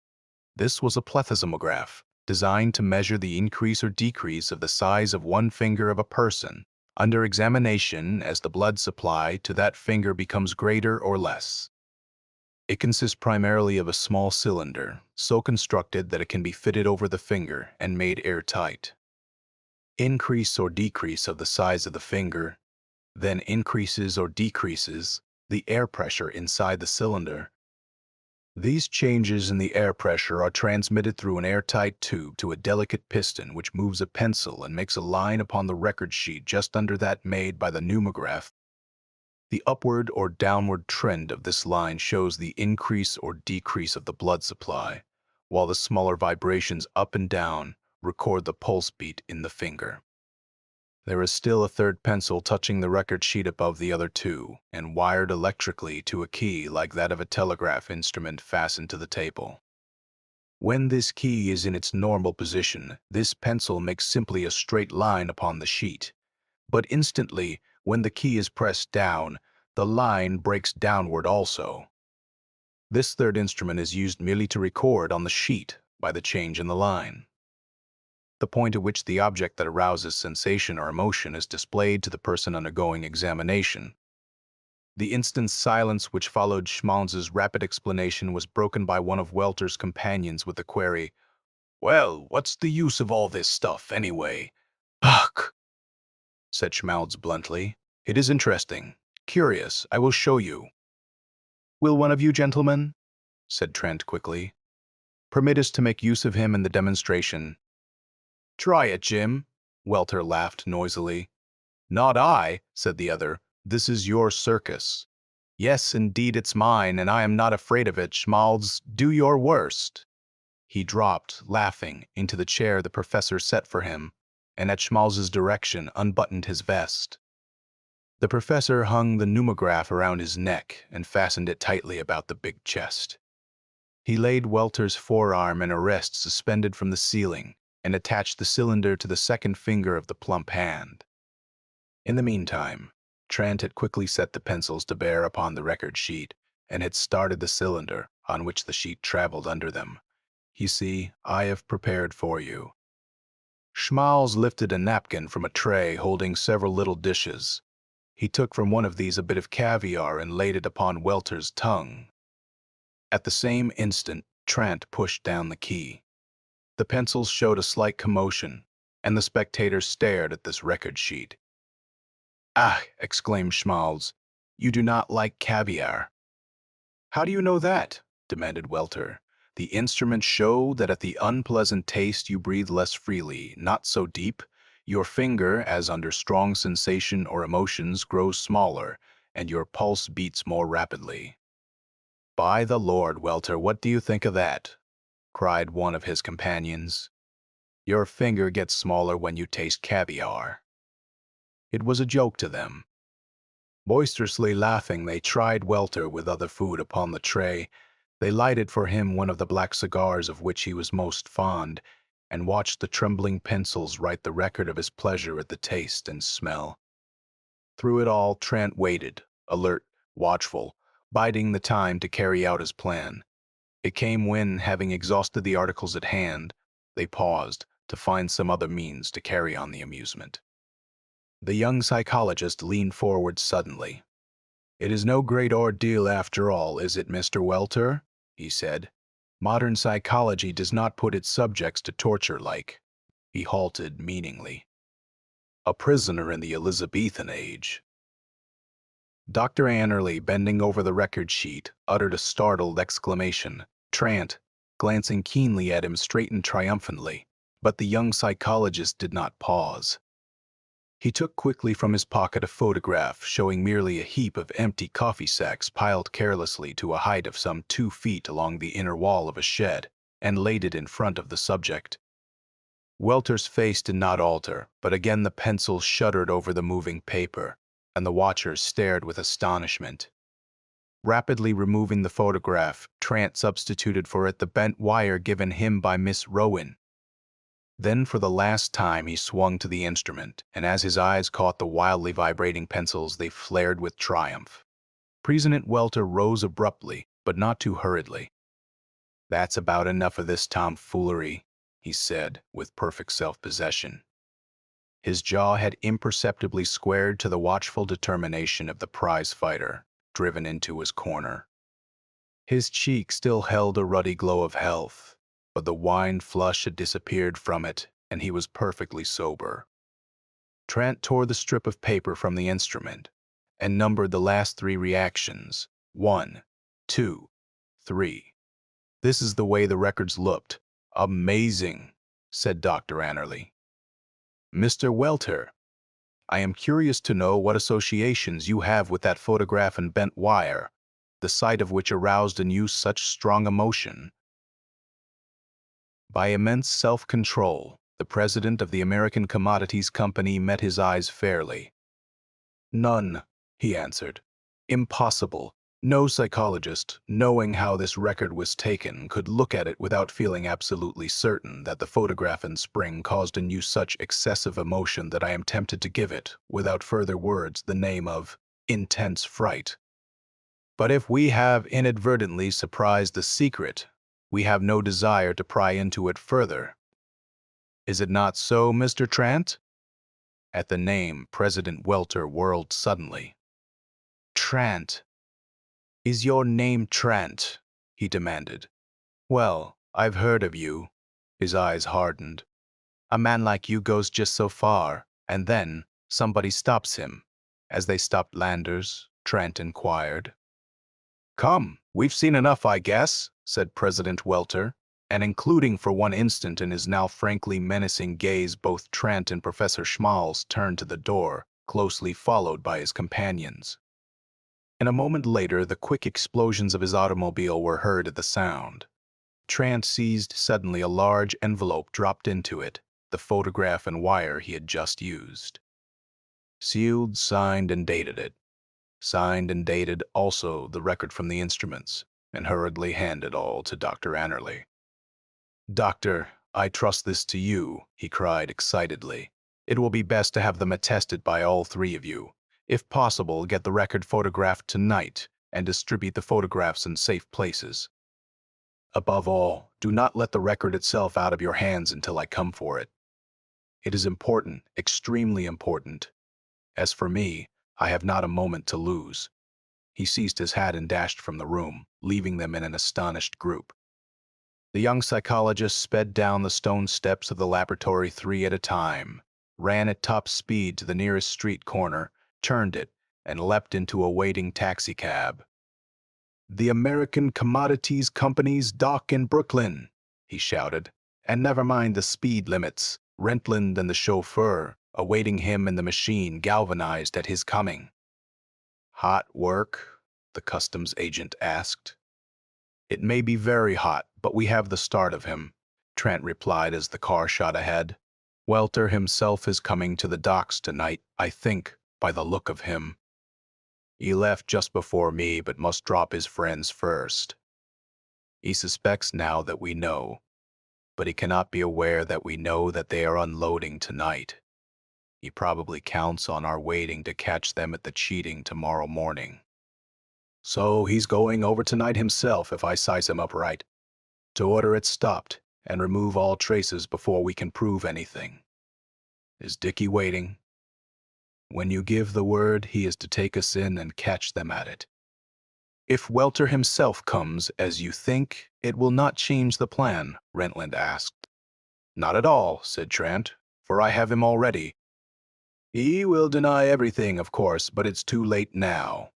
This was a plethysmograph, designed to measure the increase or decrease of the size of one finger of a person under examination as the blood supply to that finger becomes greater or less. It consists primarily of a small cylinder, so constructed that it can be fitted over the finger and made airtight. Increase or decrease of the size of the finger then increases or decreases the air pressure inside the cylinder. These changes in the air pressure are transmitted through an airtight tube to a delicate piston which moves a pencil and makes a line upon the record sheet just under that made by the pneumograph. The upward or downward trend of this line shows the increase or decrease of the blood supply, while the smaller vibrations up and down record the pulse beat in the finger. There is still a third pencil touching the record sheet above the other two and wired electrically to a key like that of a telegraph instrument fastened to the table. When this key is in its normal position, this pencil makes simply a straight line upon the sheet. But instantly, when the key is pressed down, the line breaks downward also. This third instrument is used merely to record on the sheet by the change in the line. The point at which the object that arouses sensation or emotion is displayed to the person undergoing examination. The instant silence which followed Schmalz's rapid explanation was broken by one of Welter's companions with the query, "Well, what's the use of all this stuff, anyway?" "Ugh," said Schmalz bluntly. "It is interesting. Curious. I will show you." "Will one of you gentlemen," said Trent quickly, "permit us to make use of him in the demonstration?" "Try it, Jim," Welter laughed noisily. "Not I," said the other. "This is your circus." "Yes, indeed it's mine, and I am not afraid of it, Schmalz. Do your worst." He dropped, laughing, into the chair the professor set for him, and at Schmalz's direction unbuttoned his vest. The professor hung the pneumograph around his neck and fastened it tightly about the big chest. He laid Welter's forearm in a wrist suspended from the ceiling and attached the cylinder to the second finger of the plump hand. In the meantime, Trent had quickly set the pencils to bear upon the record sheet and had started the cylinder, on which the sheet traveled under them. "You see, I have prepared for you." Schmalz lifted a napkin from a tray holding several little dishes. He took from one of these a bit of caviar and laid it upon Welter's tongue. At the same instant, Trent pushed down the key. The pencils showed a slight commotion, and the spectators stared at this record sheet. "Ah!" exclaimed Schmalz. "You do not like caviar." "How do you know that?" demanded Welter. "The instruments show that at the unpleasant taste you breathe less freely, not so deep. Your finger, as under strong sensation or emotions, grows smaller, and your pulse beats more rapidly." "By the Lord, Welter, what do you think of that?" cried one of his companions. "Your finger gets smaller when you taste caviar." It was a joke to them. Boisterously laughing, they tried Welter with other food upon the tray. They lighted for him one of the black cigars of which he was most fond, and watched the trembling pencils write the record of his pleasure at the taste and smell. Through it all, Trent waited, alert, watchful, biding the time to carry out his plan. It came when, having exhausted the articles at hand, they paused to find some other means to carry on the amusement. The young psychologist leaned forward suddenly. "It is no great ordeal after all, is it, Mr. Welter?" he said. "Modern psychology does not put its subjects to torture like—" He halted meaningly. "A prisoner in the Elizabethan age." Dr. Annerly, bending over the record sheet, uttered a startled exclamation. Trent, glancing keenly at him, straightened triumphantly, but the young psychologist did not pause. He took quickly from his pocket a photograph showing merely a heap of empty coffee sacks piled carelessly to a height of some 2 feet along the inner wall of a shed, and laid it in front of the subject. Welter's face did not alter, but again the pencils shuddered over the moving paper, and the watchers stared with astonishment. Rapidly removing the photograph, Trent substituted for it the bent wire given him by Miss Rowan. Then for the last time he swung to the instrument, and as his eyes caught the wildly vibrating pencils, they flared with triumph. President Welter rose abruptly, but not too hurriedly. "That's about enough of this tomfoolery," he said, with perfect self-possession. His jaw had imperceptibly squared to the watchful determination of the prize fighter, driven into his corner. His cheek still held a ruddy glow of health, but the wine flush had disappeared from it, and he was perfectly sober. Trent tore the strip of paper from the instrument and numbered the last 3 reactions. 1, 2, 3. "This is the way the records looked." "Amazing," said Dr. Annerly. "Mr. Welter, I am curious to know what associations you have with that photograph and bent wire, the sight of which aroused in you such strong emotion." By immense self-control, the president of the American Commodities Company met his eyes fairly. "None," he answered. "Impossible. No psychologist, knowing how this record was taken, could look at it without feeling absolutely certain that the photograph and spring caused in you such excessive emotion that I am tempted to give it, without further words, the name of intense fright. But if we have inadvertently surprised the secret, we have no desire to pry into it further. Is it not so, Mr. Trent?" At the name, President Welter whirled suddenly. "Trent? Is your name Trent?" he demanded. "Well, I've heard of you." His eyes hardened. "A man like you goes just so far, and then somebody stops him." "As they stopped Landers?" Trent inquired. "Come, we've seen enough, I guess," said President Welter, and including for one instant in his now frankly menacing gaze, both Trent and Professor Schmalz turned to the door, closely followed by his companions. And a moment later, the quick explosions of his automobile were heard at the sound. Trent seized suddenly a large envelope, dropped into it, the photograph and wire he had just used. Sealed, signed, and dated it. Signed and dated also the record from the instruments, and hurriedly handed all to Dr. Annerly. "Doctor, I trust this to you," he cried excitedly. "It will be best to have them attested by all three of you. If possible, get the record photographed tonight and distribute the photographs in safe places. Above all, do not let the record itself out of your hands until I come for it. It is important, extremely important. As for me, I have not a moment to lose." He seized his hat and dashed from the room, leaving them in an astonished group. The young psychologist sped down the stone steps of the laboratory three at a time, ran at top speed to the nearest street corner, turned it, and leapt into a waiting taxicab. "The American Commodities Company's dock in Brooklyn," he shouted. "And never mind the speed limits. Rentland and the chauffeur, awaiting him in the machine, galvanized at his coming." "Hot work?" the customs agent asked. "It may be very hot, but we have the start of him," Trent replied as the car shot ahead. "Welter himself is coming to the docks tonight, I think, by the look of him. He left just before me, but must drop his friends first. He suspects now that we know, but he cannot be aware that we know that they are unloading tonight. He probably counts on our waiting to catch them at the cheating tomorrow morning. So he's going over tonight himself, if I size him up right, to order it stopped and remove all traces before we can prove anything. Is Dickie waiting? When you give the word, he is to take us in and catch them at it. If Welter himself comes, as you think, it will not change the plan?" Rentland asked. "Not at all," said Trent, "for I have him already. He will deny everything, of course, but it's too late now."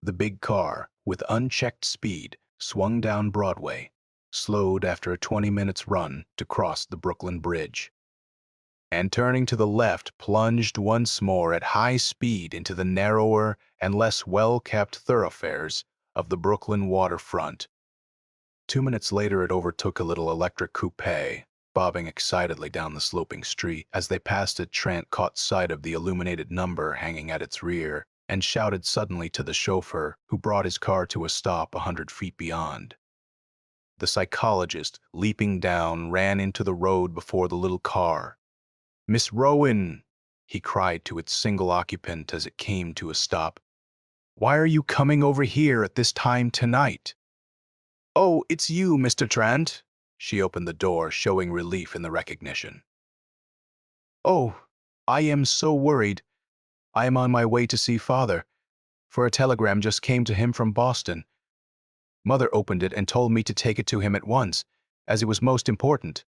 The big car, with unchecked speed, swung down Broadway, slowed after a 20 minutes run to cross the Brooklyn Bridge, and turning to the left, plunged once more at high speed into the narrower and less well-kept thoroughfares of the Brooklyn waterfront. 2 minutes later, it overtook a little electric coupe, bobbing excitedly down the sloping street. As they passed it, Trent caught sight of the illuminated number hanging at its rear and shouted suddenly to the chauffeur, who brought his car to a stop 100 feet beyond. The psychologist, leaping down, ran into the road before the little car. "Miss Rowan," he cried to its single occupant as it came to a stop, "why are you coming over here at this time tonight?" "Oh, it's you, Mr. Trent." She opened the door, showing relief in the recognition. "Oh, I am so worried. I am on my way to see Father, for a telegram just came to him from Boston. Mother opened it and told me to take it to him at once, as it was most important.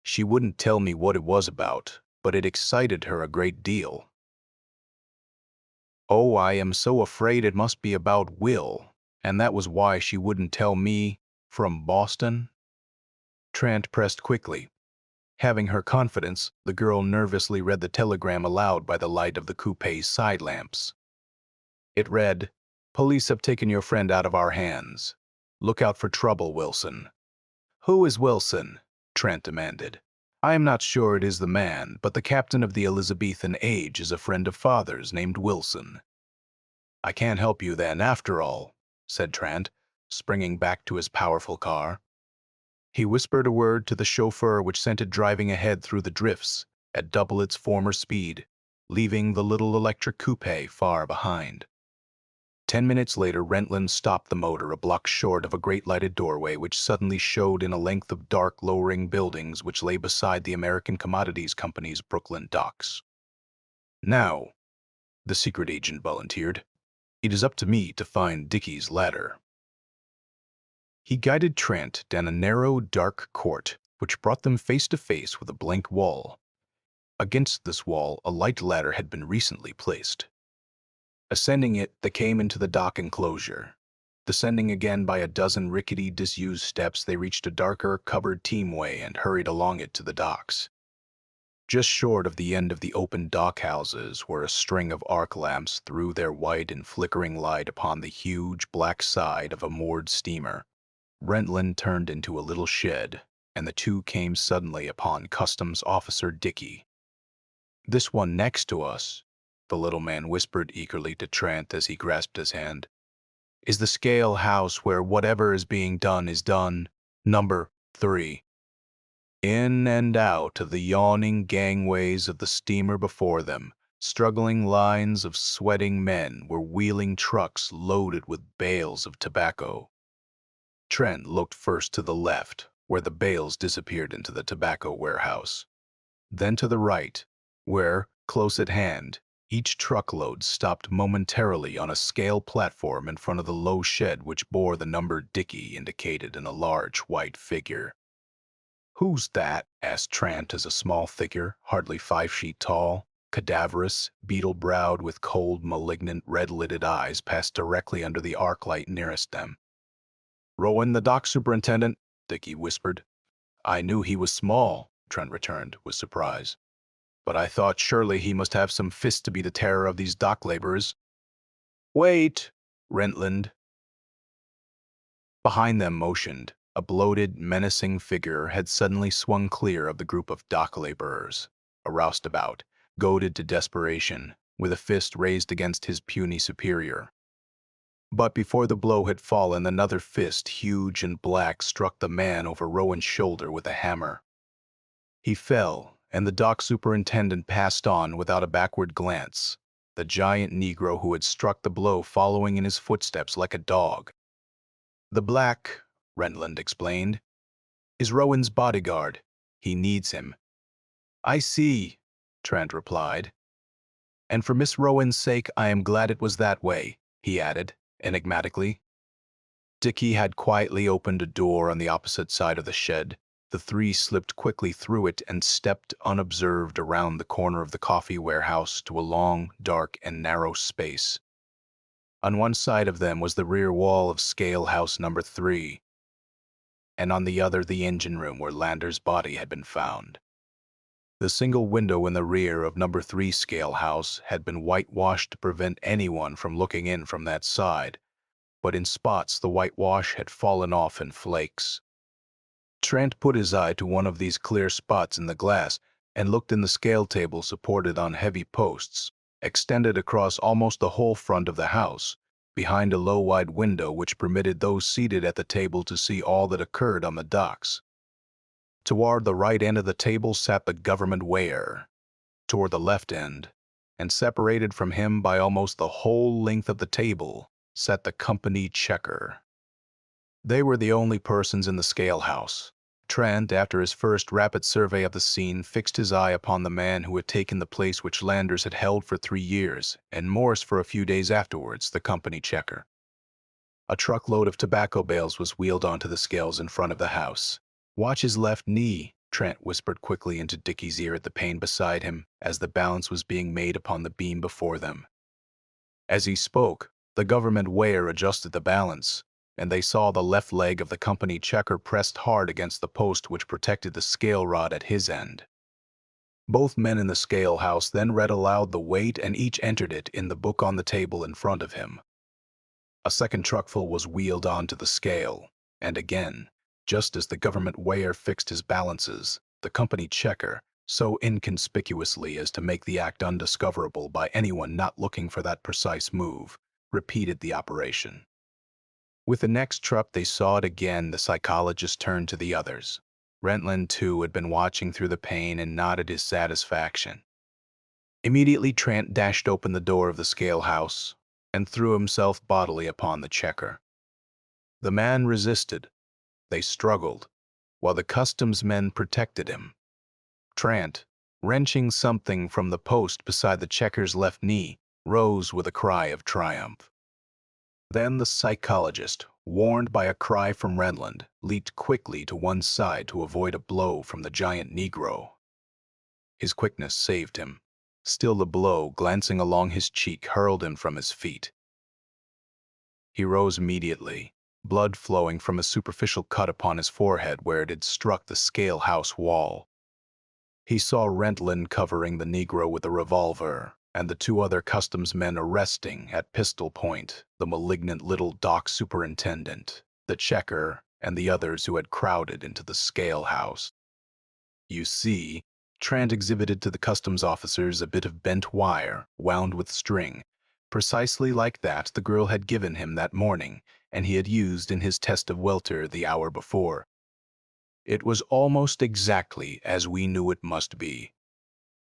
She wouldn't tell me what it was about, but it excited her a great deal." "Oh, I am so afraid it must be about Will, and that was why she wouldn't tell me from Boston?" Trent pressed quickly. Having her confidence, the girl nervously read the telegram aloud by the light of the coupe's side lamps. It read, "Police have taken your friend out of our hands. Look out for trouble, Wilson." "Who is Wilson?" Trent demanded. "I am not sure it is the man, but the captain of the Elizabethan age is a friend of Father's named Wilson." "I can't help you then, after all," said Trent, springing back to his powerful car. He whispered a word to the chauffeur, which sent it driving ahead through the drifts at double its former speed, leaving the little electric coupe far behind. 10 minutes later, Rentland stopped the motor a block short of a great lighted doorway which suddenly showed in a length of dark, lowering buildings which lay beside the American Commodities Company's Brooklyn docks. "Now," the secret agent volunteered, "it is up to me to find Dickie's ladder." He guided Trent down a narrow, dark court which brought them face to face with a blank wall. Against this wall, a light ladder had been recently placed. Ascending it, they came into the dock enclosure. Descending again by a dozen rickety, disused steps, they reached a darker, covered teamway and hurried along it to the docks. Just short of the end of the open dockhouses, where a string of arc lamps threw their white and flickering light upon the huge black side of a moored steamer, Rentland turned into a little shed, and the two came suddenly upon Customs Officer Dickey. "This one next to us," the little man whispered eagerly to Trent as he grasped his hand, "is the scale house where whatever is being done is done. Number 3. In and out of the yawning gangways of the steamer before them, struggling lines of sweating men were wheeling trucks loaded with bales of tobacco. Trent looked first to the left, where the bales disappeared into the tobacco warehouse, then to the right, where, close at hand, each truckload stopped momentarily on a scale platform in front of the low shed which bore the number Dickey indicated in a large white figure. "Who's that?" asked Trent as a small figure, hardly 5 feet tall, cadaverous, beetle-browed with cold, malignant, red-lidded eyes passed directly under the arc light nearest them. "Rowan, the dock superintendent," Dickey whispered. "I knew he was small," Trent returned, with surprise. "But I thought surely he must have some fist to be the terror of these dock laborers." "Wait!" Rentland, behind them, motioned. A bloated, menacing figure had suddenly swung clear of the group of dock laborers, a roustabout, goaded to desperation, with a fist raised against his puny superior. But before the blow had fallen, another fist, huge and black, struck the man over Rowan's shoulder with a hammer. He fell, and the dock superintendent passed on without a backward glance, the giant Negro who had struck the blow following in his footsteps like a dog. "The black," Rentland explained, "is Rowan's bodyguard. He needs him." "I see," Trent replied. "And for Miss Rowan's sake, I am glad it was that way," he added, enigmatically. Dickey had quietly opened a door on the opposite side of the shed. The three slipped quickly through it and stepped unobserved around the corner of the coffee warehouse to a long, dark, and narrow space. On one side of them was the rear wall of scale house number 3, and on the other the engine room where Lander's body had been found. The single window in the rear of number 3 scale house had been whitewashed to prevent anyone from looking in from that side, but in spots the whitewash had fallen off in flakes. Trent put his eye to one of these clear spots in the glass and looked in the scale table supported on heavy posts, extended across almost the whole front of the house, behind a low wide window which permitted those seated at the table to see all that occurred on the docks. Toward the right end of the table sat the government weigher. Toward the left end, and separated from him by almost the whole length of the table, sat the company checker. They were the only persons in the scale house. Trent, after his first rapid survey of the scene, fixed his eye upon the man who had taken the place which Landers had held for 3 years, and Morse for a few days afterwards, the company checker. A truckload of tobacco bales was wheeled onto the scales in front of the house. "Watch his left knee," Trent whispered quickly into Dickey's ear at the pane beside him, as the balance was being made upon the beam before them. As he spoke, the government weigher adjusted the balance, and they saw the left leg of the company checker pressed hard against the post which protected the scale rod at his end. Both men in the scale house then read aloud the weight, and each entered it in the book on the table in front of him. A second truckful was wheeled onto the scale, and again, just as the government weigher fixed his balances, the company checker, so inconspicuously as to make the act undiscoverable by anyone not looking for that precise move, repeated the operation. With the next truck they saw it again. The psychologist turned to the others. Rentland, too, had been watching through the pane and nodded his satisfaction. Immediately Trent dashed open the door of the scale house and threw himself bodily upon the checker. The man resisted. They struggled, while the customs men protected him. Trent, wrenching something from the post beside the checker's left knee, rose with a cry of triumph. Then the psychologist, warned by a cry from Rentland, leaped quickly to one side to avoid a blow from the giant Negro. His quickness saved him. Still the blow, glancing along his cheek, hurled him from his feet. He rose immediately, blood flowing from a superficial cut upon his forehead where it had struck the scale house wall. He saw Rentland covering the Negro with a revolver, and the two other customs men arresting, at pistol point, the malignant little dock superintendent, the checker, and the others who had crowded into the scale house. You see, Trant exhibited to the customs officers a bit of bent wire, wound with string, precisely like that the girl had given him that morning, and he had used in his test of welter the hour before. It was almost exactly as we knew it must be.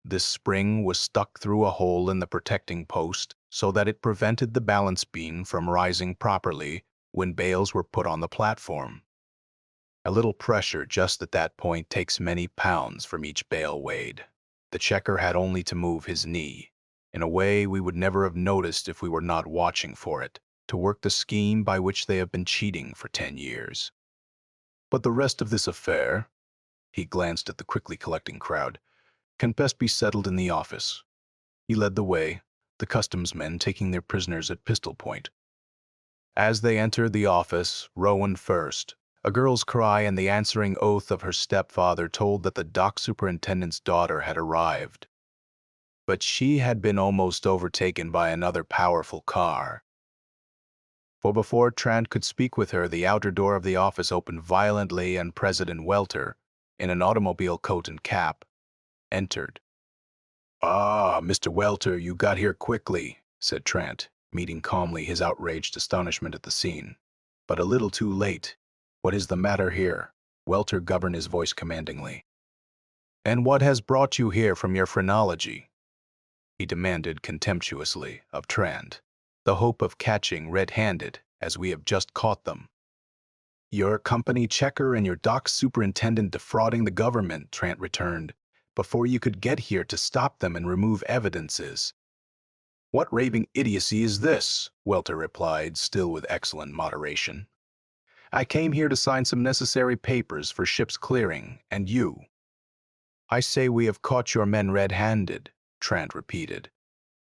This spring was stuck through a hole in the protecting post so that it prevented the balance beam from rising properly when bales were put on the platform. A little pressure just at that point takes many pounds from each bale weighed. The checker had only to move his knee, in a way we would never have noticed if we were not watching for it, to work the scheme by which they have been cheating for 10 years. But the rest of this affair, he glanced at the quickly collecting crowd, can best be settled in the office. He led the way, the customs men taking their prisoners at pistol point. As they entered the office, Rowan first, a girl's cry and the answering oath of her stepfather told that the dock superintendent's daughter had arrived. But she had been almost overtaken by another powerful car. For before Trant could speak with her, the outer door of the office opened violently and President Welter, in an automobile coat and cap, entered. "Ah, Mr. Welter, you got here quickly," said Trant, meeting calmly his outraged astonishment at the scene. "But a little too late. What is the matter here?" Welter governed his voice commandingly. "And what has brought you here from your phrenology?" he demanded contemptuously of Trant, the hope of catching red-handed, as we have just caught them. "Your company checker and your dock superintendent defrauding the government," Trant returned, "before you could get here to stop them and remove evidences." "What raving idiocy is this?" Welter replied, still with excellent moderation. "I came here to sign some necessary papers for ship's clearing, and you—" "I say we have caught your men red-handed," Trant repeated,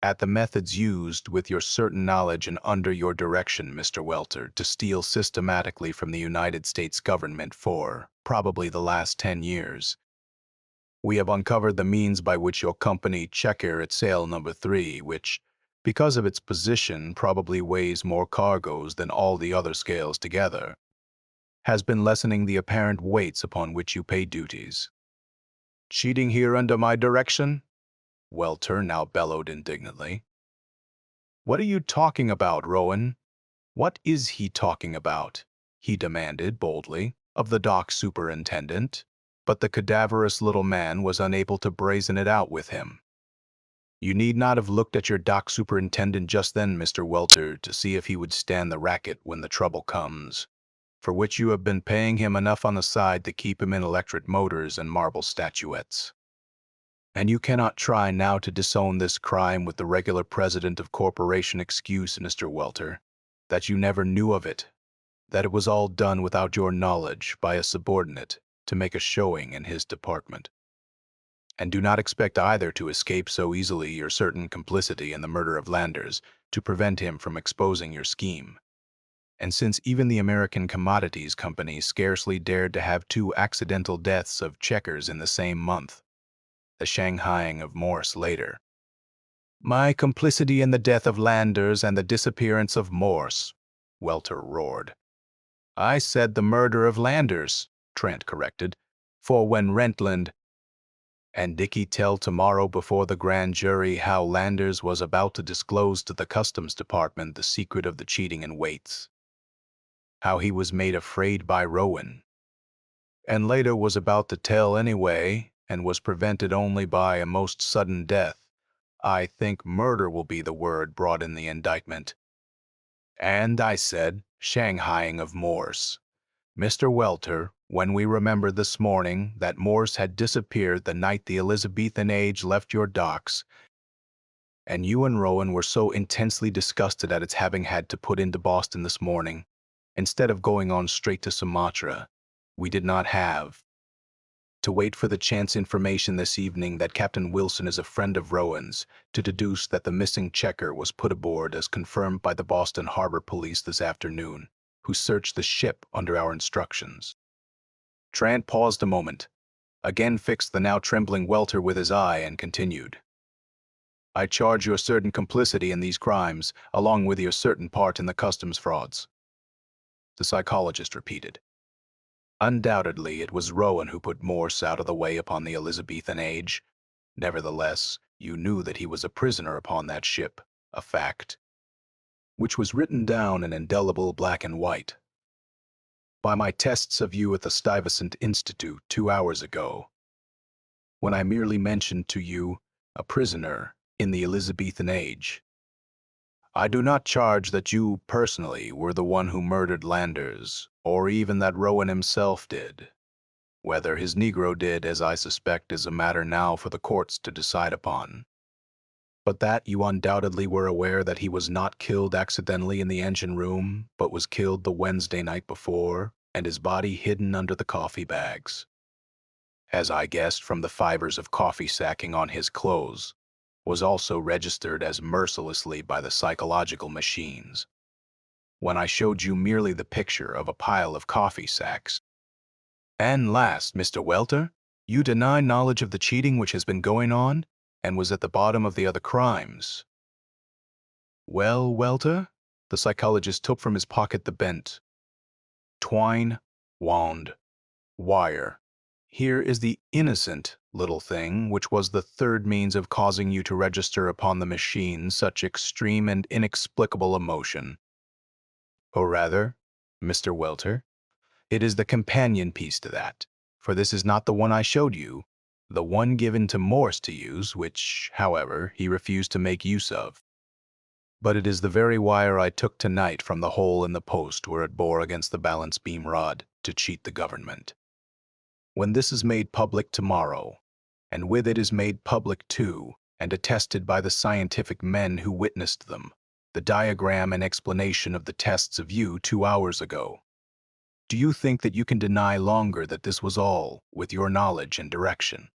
"at the methods used with your certain knowledge and under your direction, Mr. Welter, to steal systematically from the United States government for, probably, the last 10 years. We have uncovered the means by which your company checker at sail number 3, which, because of its position, probably weighs more cargoes than all the other scales together, has been lessening the apparent weights upon which you pay duties." "Cheating here under my direction?" Welter now bellowed indignantly. "What are you talking about, Rowan? What is he talking about?" he demanded boldly of the dock superintendent, but the cadaverous little man was unable to brazen it out with him. "You need not have looked at your dock superintendent just then, Mr. Welter, to see if he would stand the racket when the trouble comes, for which you have been paying him enough on the side to keep him in electric motors and marble statuettes. And you cannot try now to disown this crime with the regular president of corporation excuse, Mr. Welter, that you never knew of it, that it was all done without your knowledge by a subordinate to make a showing in his department. And do not expect either to escape so easily your certain complicity in the murder of Landers to prevent him from exposing your scheme. And since even the American Commodities Company scarcely dared to have 2 accidental deaths of checkers in the same month, the shanghaiing of Morse later. "My complicity in the death of Landers and the disappearance of Morse," Welter roared. "I said the murder of Landers," Trent corrected, "for when Rentland—" "And Dicky tell tomorrow before the grand jury how Landers was about to disclose to the Customs Department the secret of the cheating in weights. How he was made afraid by Rowan, and later was about to tell anyway, and was prevented only by a most sudden death. I think murder will be the word brought in the indictment. And I said, shanghaiing of Morse. Mr. Welter, when we remembered this morning that Morse had disappeared the night the Elizabethan age left your docks, and you and Rowan were so intensely disgusted at its having had to put into Boston this morning, instead of going on straight to Sumatra, we did not have to wait for the chance information this evening that Captain Wilson is a friend of Rowan's, to deduce that the missing checker was put aboard as confirmed by the Boston Harbor Police this afternoon, who searched the ship under our instructions. Trant paused a moment, again fixed the now trembling Welter with his eye, and continued. I charge your certain complicity in these crimes, along with your certain part in the customs frauds. The psychologist repeated. Undoubtedly, it was Rowan who put Morse out of the way upon the Elizabethan age. Nevertheless, you knew that he was a prisoner upon that ship, a fact which was written down in indelible black and white by my tests of you at the Stuyvesant Institute 2 hours ago, when I merely mentioned to you a prisoner in the Elizabethan age. I do not charge that you personally were the one who murdered Landers, or even that Rowan himself did. Whether his Negro did, as I suspect, is a matter now for the courts to decide upon. But that you undoubtedly were aware that he was not killed accidentally in the engine room, but was killed the Wednesday night before, and his body hidden under the coffee bags, as I guessed from the fibers of coffee sacking on his clothes, was also registered as mercilessly by the psychological machines. When I showed you merely the picture of a pile of coffee sacks. And last, Mr. Welter, you deny knowledge of the cheating which has been going on, and was at the bottom of the other crimes. Well, Welter, the psychologist took from his pocket the bent twine, wound, wire. Here is the innocent little thing which was the third means of causing you to register upon the machine such extreme and inexplicable emotion. Or rather, Mr. Welter, it is the companion piece to that, for this is not the one I showed you, the one given to Morse to use, which, however, he refused to make use of. But it is the very wire I took tonight from the hole in the post where it bore against the balance beam rod to cheat the government. When this is made public tomorrow, and with it is made public too, and attested by the scientific men who witnessed them, the diagram and explanation of the tests of you 2 hours ago, do you think that you can deny longer that this was all with your knowledge and direction?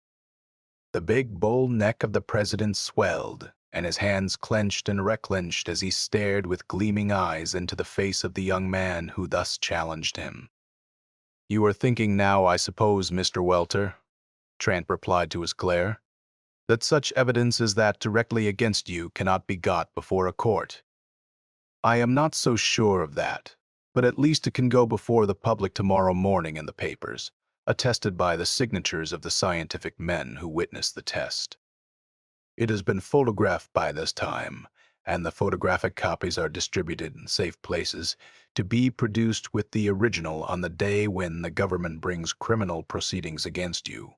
The big bull neck of the president swelled, and his hands clenched and reclenched as he stared with gleaming eyes into the face of the young man who thus challenged him. You are thinking now, I suppose, Mr. Welter, Trant replied to his glare, that such evidence as that directly against you cannot be got before a court. I am not so sure of that, but at least it can go before the public tomorrow morning in the papers, attested by the signatures of the scientific men who witnessed the test. It has been photographed by this time, and the photographic copies are distributed in safe places to be produced with the original on the day when the government brings criminal proceedings against you.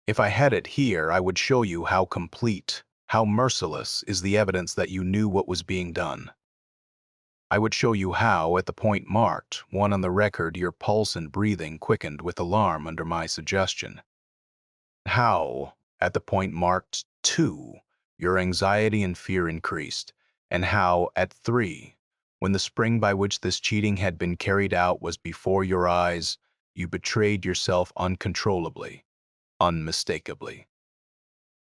If I had it here, I would show you how complete, how merciless is the evidence that you knew what was being done. I would show you how, at the point marked, one on the record, your pulse and breathing quickened with alarm under my suggestion. How, at the point marked 2, your anxiety and fear increased, and how, at 3, when the spring by which this cheating had been carried out was before your eyes, you betrayed yourself uncontrollably, unmistakably.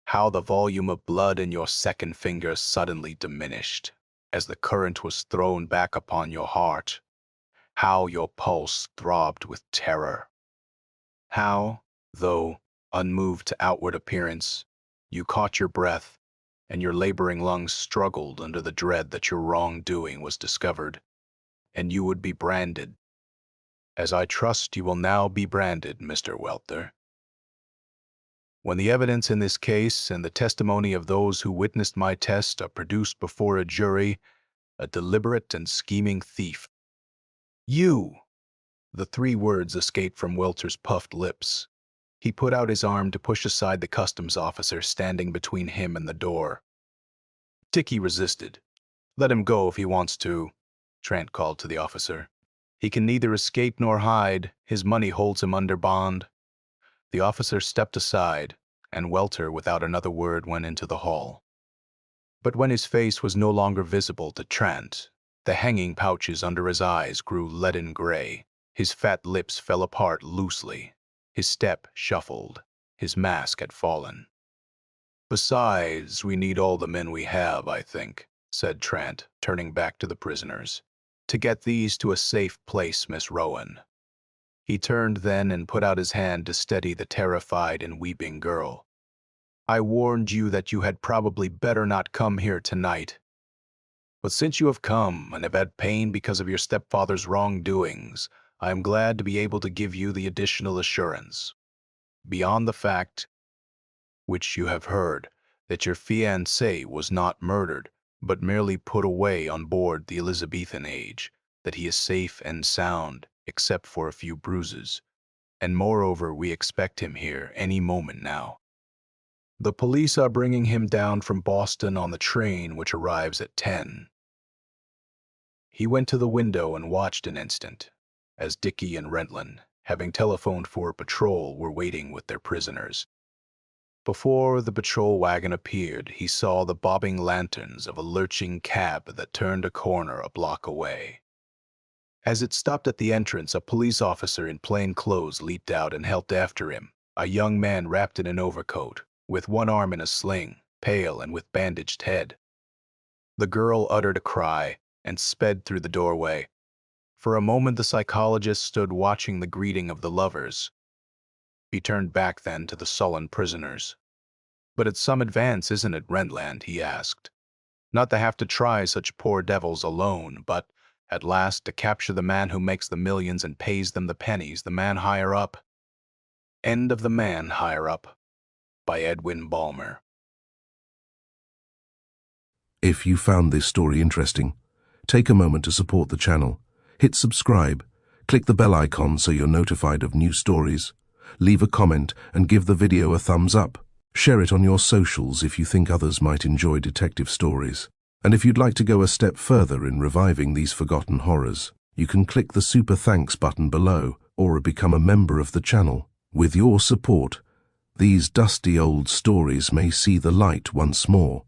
How the volume of blood in your second finger suddenly diminished as the current was thrown back upon your heart. How your pulse throbbed with terror. How, though unmoved to outward appearance, you caught your breath, and your laboring lungs struggled under the dread that your wrongdoing was discovered, and you would be branded, as I trust you will now be branded, Mr. Welter. When the evidence in this case and the testimony of those who witnessed my test are produced before a jury, a deliberate and scheming thief. You! The 3 words escaped from Welter's puffed lips. He put out his arm to push aside the customs officer standing between him and the door. Dickey resisted. Let him go if he wants to, Trant called to the officer. He can neither escape nor hide. His money holds him under bond. The officer stepped aside, and Welter, without another word, went into the hall. But when his face was no longer visible to Trant, the hanging pouches under his eyes grew leaden gray. His fat lips fell apart loosely, His step shuffled. His mask had fallen. "Besides, we need all the men we have, I think," said Trent, turning back to the prisoners. "To get these to a safe place, Miss Rowan." He turned then and put out his hand to steady the terrified and weeping girl. "I warned you that you had probably better not come here tonight. But since you have come and have had pain because of your stepfather's wrongdoings, I am glad to be able to give you the additional assurance. Beyond the fact, which you have heard, that your fiancé was not murdered, but merely put away on board the Elizabethan age, that he is safe and sound, except for a few bruises, and moreover we expect him here any moment now. The police are bringing him down from Boston on the train which arrives at 10. He went to the window and watched an instant, as Dickey and Rentland, having telephoned for a patrol, were waiting with their prisoners. Before the patrol wagon appeared, he saw the bobbing lanterns of a lurching cab that turned a corner a block away. As it stopped at the entrance, a police officer in plain clothes leaped out and helped after him, a young man wrapped in an overcoat, with one arm in a sling, pale and with bandaged head. The girl uttered a cry and sped through the doorway. For a moment the psychologist stood watching the greeting of the lovers. He turned back then to the sullen prisoners. "But it's some advance, isn't it, Rentland?" he asked. "Not to have to try such poor devils alone, but, at last, to capture the man who makes the millions and pays them the pennies, the man higher up." End of The Man Higher Up by Edwin Balmer. If you found this story interesting, take a moment to support the channel. Hit subscribe, click the bell icon so you're notified of new stories, leave a comment and give the video a thumbs up. Share it on your socials if you think others might enjoy detective stories. And if you'd like to go a step further in reviving these forgotten horrors, you can click the super thanks button below or become a member of the channel. With your support, these dusty old stories may see the light once more.